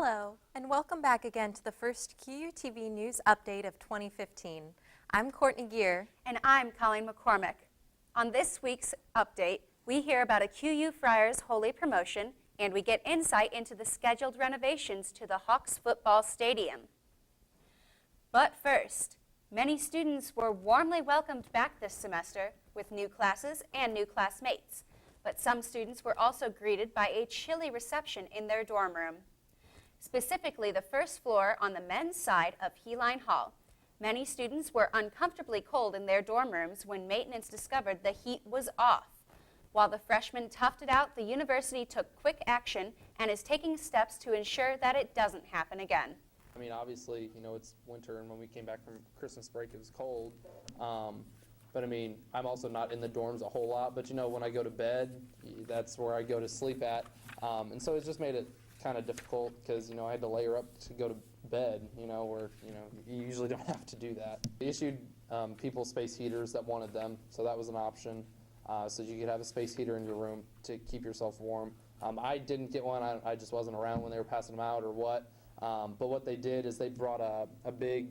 Hello, and welcome back again to the first QU TV News Update of 2015. I'm Courtney Gear. And I'm Colleen McCormick. On this week's update, we hear about a QU Friar's holy promotion, and we get insight into the scheduled renovations to the Hawks football stadium. But first, many students were warmly welcomed back this semester with new classes and new classmates. But some students were also greeted by a chilly reception in their dorm room. Specifically, the first floor on the men's side of Heline Hall. Many students were uncomfortably cold in their dorm rooms when maintenance discovered the heat was off. While the freshmen toughed it out, the university took quick action and is taking steps to ensure that it doesn't happen again. I mean, obviously, it's winter, and when we came back from Christmas break, it was cold. But I mean, I'm also not in the dorms a whole lot, but when I go to bed, that's where I go to sleep at. And so it just made it kind of difficult because, I had to layer up to go to bed, where, you usually don't have to do that. They issued people space heaters that wanted them, so that was an option. So you could have a space heater in your room to keep yourself warm. I didn't get one. I just wasn't around when they were passing them out or what. But what they did is they brought a big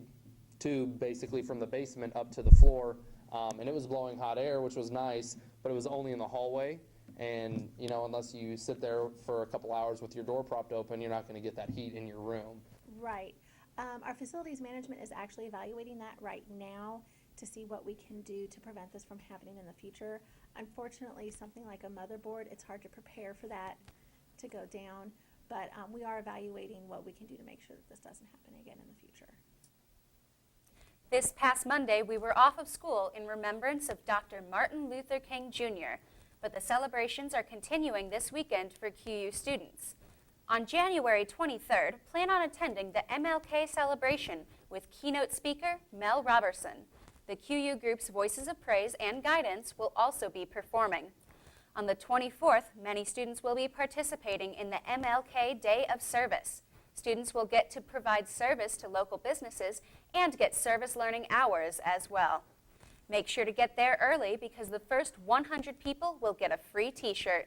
tube basically from the basement up to the floor, and it was blowing hot air, which was nice, but it was only in the hallway. And, unless you sit there for a couple hours with your door propped open, you're not going to get that heat in your room. Right. Our facilities management is actually evaluating that right now to see what we can do to prevent this from happening in the future. Unfortunately, something like a motherboard, it's hard to prepare for that to go down, but we are evaluating what we can do to make sure that this doesn't happen again in the future. This past Monday, we were off of school in remembrance of Dr. Martin Luther King Jr., but the celebrations are continuing this weekend for QU students. On January 23rd, plan on attending the MLK celebration with keynote speaker Mel Robertson. The QU group's Voices of Praise and Guidance will also be performing. On the 24th, many students will be participating in the MLK Day of Service. Students will get to provide service to local businesses and get service learning hours as well. Make sure to get there early because the first 100 people will get a free t-shirt.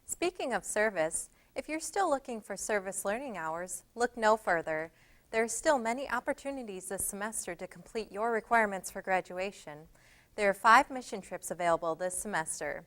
Speaking of service, if you're still looking for service learning hours, look no further. There are still many opportunities this semester to complete your requirements for graduation. There are 5 mission trips available this semester.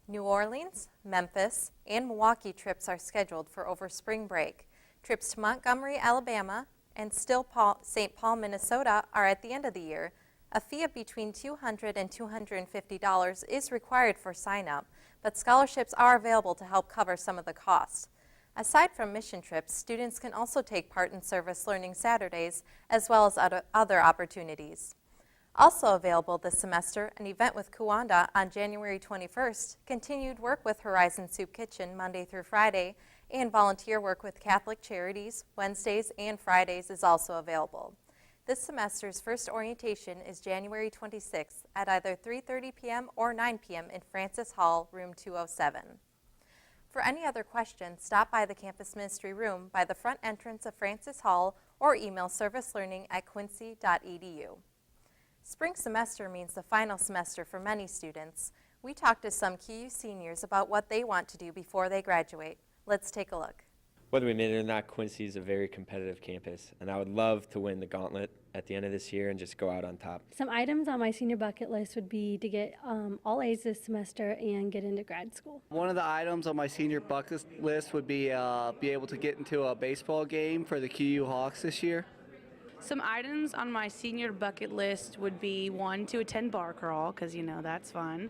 New Orleans, Memphis, and Milwaukee trips are scheduled for over spring break. Trips to Montgomery, Alabama, and St. Paul, Minnesota are at the end of the year. A fee of between $200 and $250 is required for sign-up, but scholarships are available to help cover some of the costs. Aside from mission trips, students can also take part in Service Learning Saturdays, as well as other opportunities. Also available this semester, an event with Kuwanda on January 21st, continued work with Horizon Soup Kitchen Monday through Friday, and volunteer work with Catholic Charities Wednesdays and Fridays is also available. This semester's first orientation is January 26th at either 3:30 p.m. or 9 p.m. in Francis Hall, room 207. For any other questions, stop by the campus ministry room by the front entrance of Francis Hall or email servicelearning@quincy.edu. Spring semester means the final semester for many students. We talked to some QU seniors about what they want to do before they graduate. Let's take a look. Whether we admit it or not, Quincy is a very competitive campus, and I would love to win the gauntlet at the end of this year and just go out on top. Some items on my senior bucket list would be to get all A's this semester and get into grad school. One of the items on my senior bucket list would be able to get into a baseball game for the QU Hawks this year. Some items on my senior bucket list would be 1, to attend bar crawl, because that's fun.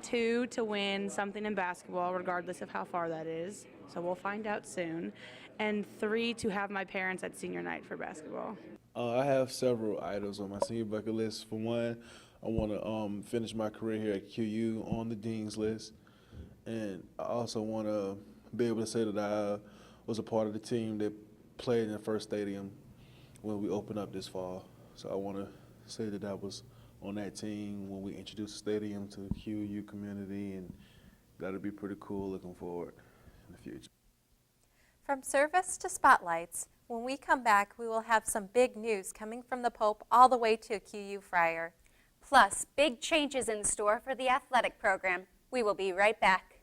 2, to win something in basketball, regardless of how far that is. So we'll find out soon. And 3, to have my parents at senior night for basketball. I have several items on my senior bucket list. For one, I want to finish my career here at QU on the Dean's list. And I also want to be able to say that I was a part of the team that played in the first stadium when we opened up this fall. So I want to say that I was on that team when we introduced the stadium to the QU community, and that'll be pretty cool looking forward in the future. From service to spotlights, when we come back, we will have some big news coming from the Pope all the way to QU Friar. Plus, big changes in store for the athletic program. We will be right back.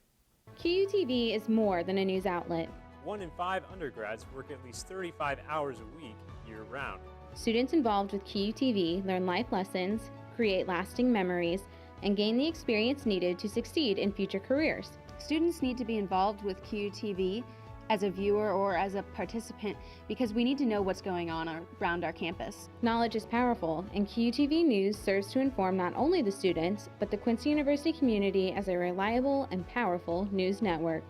QUTV is more than a news outlet. 1 in 5 undergrads work at least 35 hours a week year-round. Students involved with QUTV learn life lessons, create lasting memories, and gain the experience needed to succeed in future careers. Students need to be involved with QUTV as a viewer or as a participant because we need to know what's going on around our campus. Knowledge is powerful, and QUTV News serves to inform not only the students, but the Quincy University community as a reliable and powerful news network.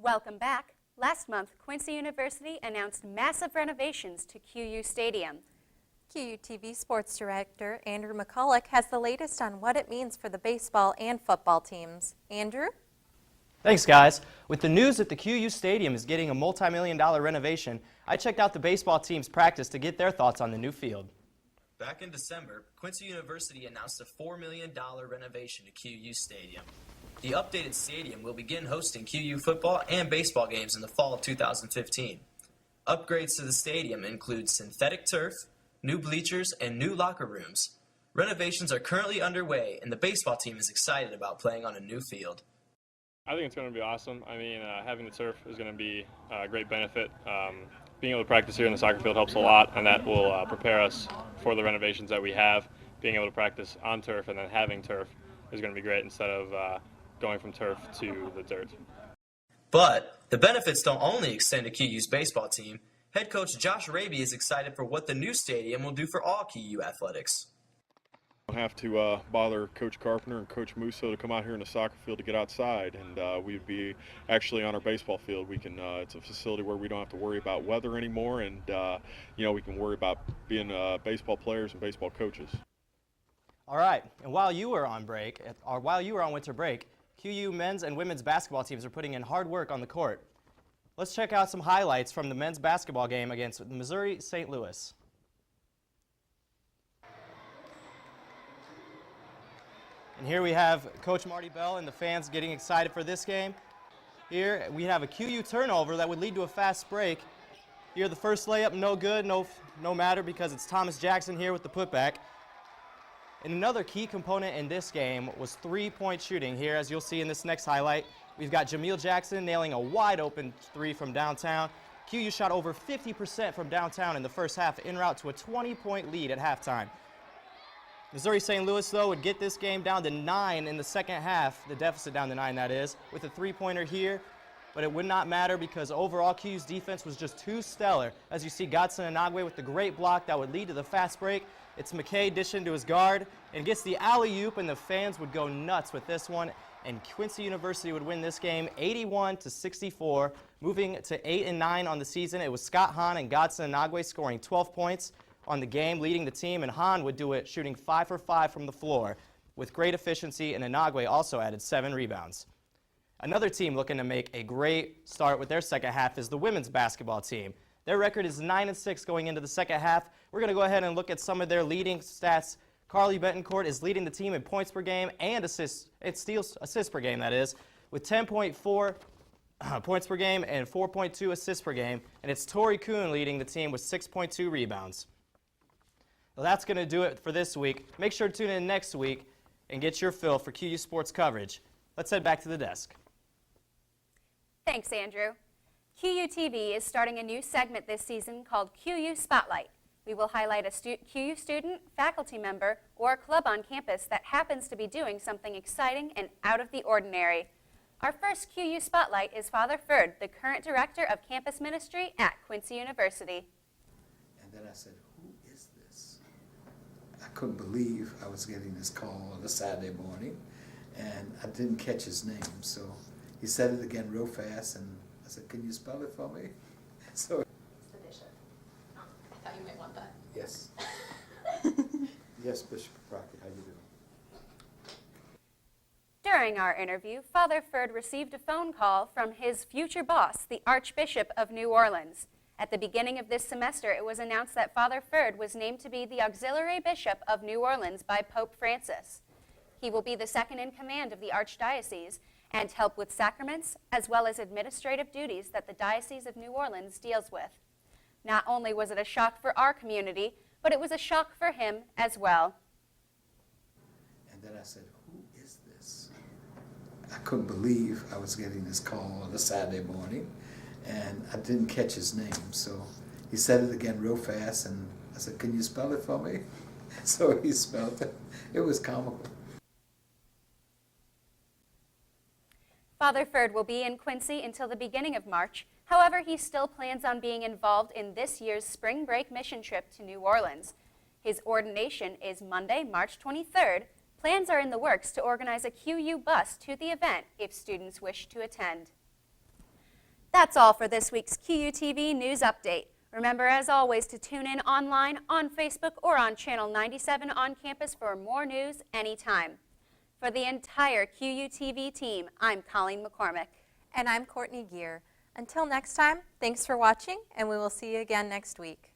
Welcome back. Last month, Quincy University announced massive renovations to QU Stadium. QUTV Sports Director Andrew McCulloch has the latest on what it means for the baseball and football teams. Andrew? Thanks, guys. With the news that the QU Stadium is getting a multi-million-dollar renovation, I checked out the baseball team's practice to get their thoughts on the new field. Back in December, Quincy University announced a $4 million renovation to QU Stadium. The updated stadium will begin hosting QU football and baseball games in the fall of 2015. Upgrades to the stadium include synthetic turf, new bleachers, and new locker rooms. Renovations are currently underway, and the baseball team is excited about playing on a new field. I think it's going to be awesome. I mean, having the turf is going to be a great benefit. Being able to practice here in the soccer field helps a lot, and that will prepare us for the renovations that we have. Being able to practice on turf and then having turf is going to be great instead of going from turf to the dirt. But the benefits don't only extend to QU's baseball team. Head coach Josh Rabe is excited for what the new stadium will do for all QU athletics. Don't have to bother Coach Carpenter and Coach Musso to come out here in the soccer field to get outside, and we'd be actually on our baseball field. We can it's a facility where we don't have to worry about weather anymore, and we can worry about being baseball players and baseball coaches. All right, and while you were on winter break, QU men's and women's basketball teams are putting in hard work on the court. Let's check out some highlights from the men's basketball game against Missouri St. Louis. And here we have Coach Marty Bell and the fans getting excited for this game. Here we have a QU turnover that would lead to a fast break. Here the first layup, no good, no matter because it's Thomas Jackson here with the putback. And another key component in this game was three-point shooting. Here, as you'll see in this next highlight, we've got Jameel Jackson nailing a wide-open three from downtown. QU shot over 50% from downtown in the first half, en route to a 20-point lead at halftime. Missouri St. Louis, though, would get this game down to 9 in the second half, the deficit down to 9, that is, with a three-pointer here. But it would not matter because overall QU's defense was just too stellar. As you see, Godson Anagwe with the great block that would lead to the fast break. It's McKay dishing to his guard and gets the alley-oop, and the fans would go nuts with this one. And Quincy University would win this game 81-64, moving to 8-9 on the season. It was Scott Hahn and Godson Anagwe scoring 12 points on the game, leading the team, and Hahn would do it shooting 5 for 5 from the floor with great efficiency, and Anagwe also added 7 rebounds. Another team looking to make a great start with their second half is the women's basketball team. Their record is 9-6 going into the second half. We're going to go ahead and look at some of their leading stats. Carly Betancourt is leading the team in points per game and assists per game, that is, with 10.4 points per game and 4.2 assists per game. And it's Tori Kuhn leading the team with 6.2 rebounds. Well, that's going to do it for this week. Make sure to tune in next week and get your fill for QU Sports coverage. Let's head back to the desk. Thanks, Andrew. QUTV is starting a new segment this season called QU Spotlight. We will highlight a QU student, faculty member, or a club on campus that happens to be doing something exciting and out of the ordinary. Our first QU Spotlight is Father Ferd, the current director of campus ministry at Quincy University. And then I said, who is this? I couldn't believe I was getting this call on a Saturday morning, and I didn't catch his name, so he said it again real fast, and I said, can you spell it for me? So, It's the bishop. I thought you might want that. yes. Yes, Bishop Crockett, how you doing? During our interview, Father Ferd received a phone call from his future boss, the Archbishop of New Orleans. At the beginning of this semester, it was announced that Father Ferd was named to be the Auxiliary Bishop of New Orleans by Pope Francis. He will be the second in command of the Archdiocese and help with sacraments as well as administrative duties that the Diocese of New Orleans deals with. Not only was it a shock for our community, but it was a shock for him as well. And then I said, who is this? couldn't believe I was getting this call on a Saturday morning, and I didn't catch his name, so he said it again real fast, and I said, "Can you spell it for me?" So he spelled it. It was comical. Father Ferd will be in Quincy until the beginning of March. However, he still plans on being involved in this year's spring break mission trip to New Orleans. His ordination is Monday, March 23rd. Plans are in the works to organize a QU bus to the event if students wish to attend. That's all for this week's QU TV News Update. Remember, as always, to tune in online, on Facebook, or on Channel 97 on campus for more news anytime. For the entire QU TV team, I'm Colleen McCormick. And I'm Courtney Gear. Until next time, thanks for watching, and we will see you again next week.